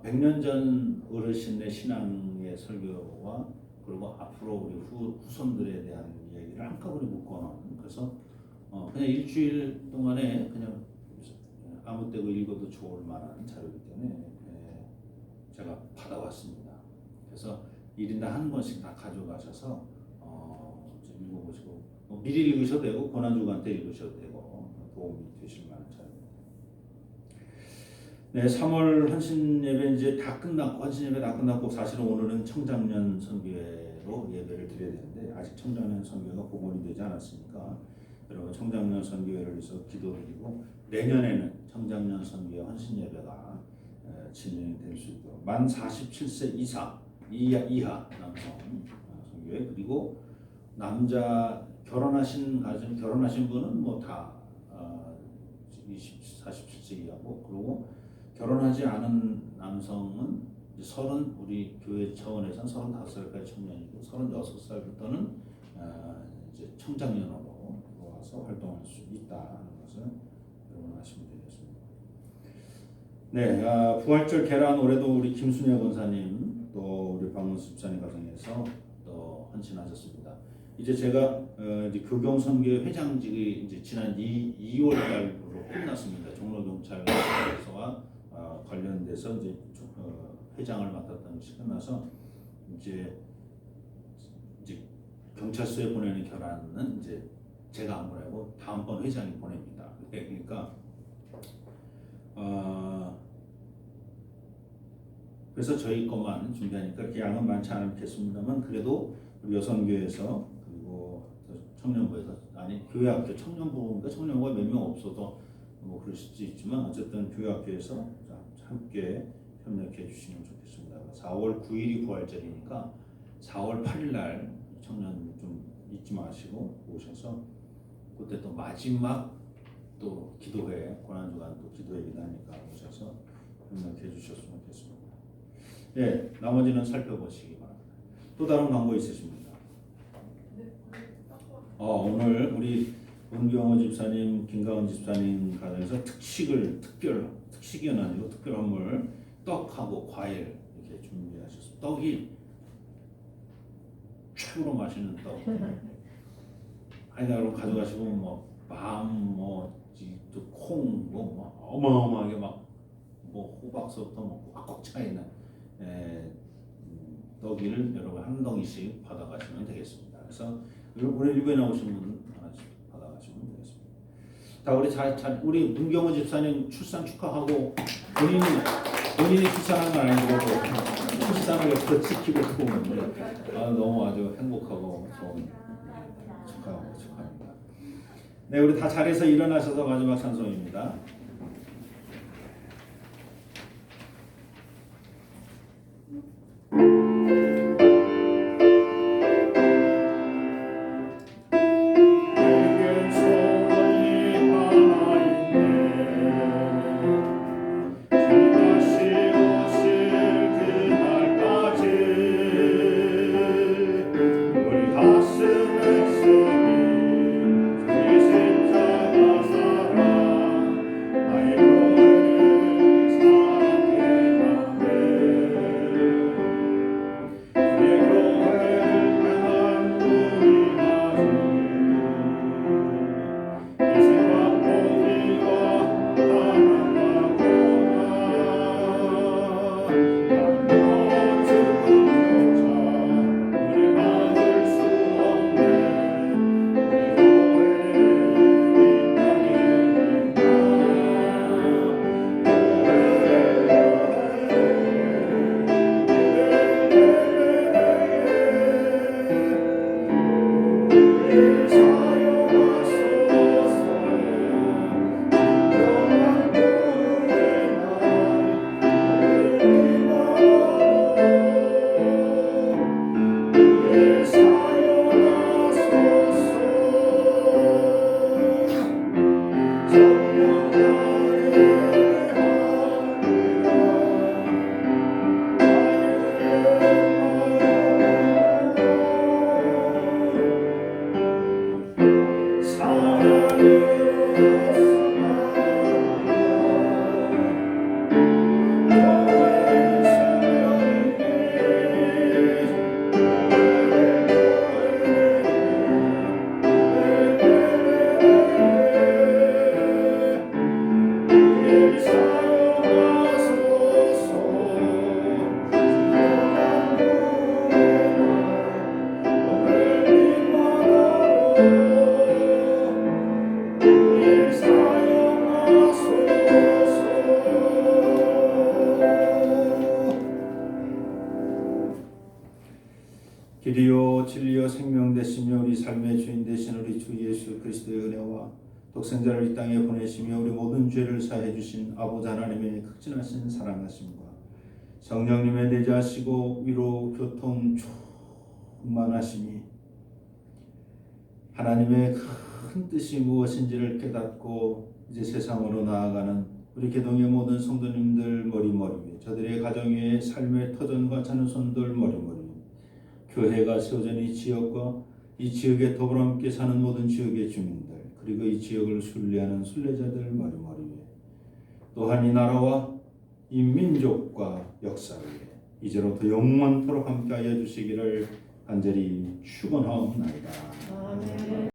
100년 전 어르신의 신앙의 설교와 그리고 앞으로 우리 후손들에 대한 이야기를 한꺼번에 묶어놓은 그래서 그냥 일주일 동안에 그냥 아무 때고 읽어도 좋을 만한 자료이기 때문에 제가 받아왔습니다. 그래서 1인당 한 권씩 다 가져가셔서 좀 읽어보시고 미리 읽으셔도 되고 고난주간 때 읽으셔도 되고 도움이 되실 만한 자료입니다. 네, 3월 헌신 예배 이제 다 끝났고 헌신 예배 다 끝났고 사실은 오늘은 청장년 선교회로 예배를 드려야 되는데 아직 청장년 선교회가 복원이 되지 않았으니까 여러분 청장년 선교회를 위해서 기도드리고 내년에는 청장년 선교회 헌신 예배가 진행될 수 있도록 만 47세 이하 남성 선교회 그리고 남자 결혼하신 분은 뭐 다 47세 이하고 그리고 결혼하지 않은 남성은 우리 교회 차원에서는 35살까지 청년이고 36살부터는 이제 청장년으로 와서 활동할 수 있다는 것을 여러분 아시면 되겠습니다. 네, 부활절 계란 올해도 우리 김순혜 권사님 또 우리 박문수 집사님 가정에서 또 헌신하셨습니다. 이제 제가 이제 교경선교회 회장직이 이제 지난 2월 달으로 끝났습니다. 종로경찰서와 관련돼서 이제 회장을 맡았다는 것이 끝나서 이제 경찰서에 보내는 결안은 이제 제가 안 보내고 다음번 회장이 보냅니다. 그러니까 그래서 저희 것만 준비하니까 그렇게 양은 많지 않겠습니다만 그래도 우리 여성교회에서 그리고 청년부에서 아니 교회학교 청년부인가 청년부가 몇 명 없어도 뭐 그럴 수도 있지만 어쨌든 교회학교에서 함께 협력해 주시면 좋겠습니다. 4월 9일이 부활절이니까 4월 8일 날 청년 좀 잊지 마시고 오셔서 그때 또 마지막 또 기도회 고난주간 또 기도회이기도 하니까 오셔서 협력해 주셨으면 좋겠습니다. 네, 나머지는 살펴보시기 바랍니다. 또 다른 광고 있으십니까? 오늘 우리 은경호 집사님, 김가은 집사님 가정에서 특식은 아니고 특별 선물 떡하고 과일 이렇게 준비하셨습니다. 떡이 최고로 맛있는 떡. 아니 여러분 가져가시고 콩 어마어마하게 막 호박서부터 꽉꽉 차 있는 떡이를 여러분 한 덩이씩 받아가시면 되겠습니다. 그래서 오늘 일부에 나오신 분 하나씩 받아가시면 되겠습니다. 자 우리 문경호 집사님 출산 축하하고 본인이 출산한 건 아니고 출산을 옆에서 지키고 있고 너무 아주 행복하고 좋은 축하합니다. 네, 우리 다 자리에서 일어나셔서 마지막 찬송입니다. 길이요 진리요 생명 되시며 우리 삶의 주인 되신 우리 주 예수 그리스도의 은혜와 독생자를 이 땅에 보내시며 우리 모든 죄를 사해 주신 아버지 하나님의 극진하신 사랑하심과 성령님의 내자하시고 위로 교통 충만하심이 하나님의 큰 뜻이 무엇인지를 깨닫고 이제 세상으로 나아가는 우리 개동의 모든 성도님들 머리머리 위에 저들의 가정 위에 삶의 터전과 자녀손들 머리머리 위에 교회가 세워진 이 지역과 이 지역에 더불어 함께 사는 모든 지역의 주민들 그리고 이 지역을 순례하는 순례자들 머리머리 위에 또한 이 나라와 이 민족과 역사 위에 이제로부터 영원토록 함께하여 주시기를 간절히 축원하옵나이다.
아멘.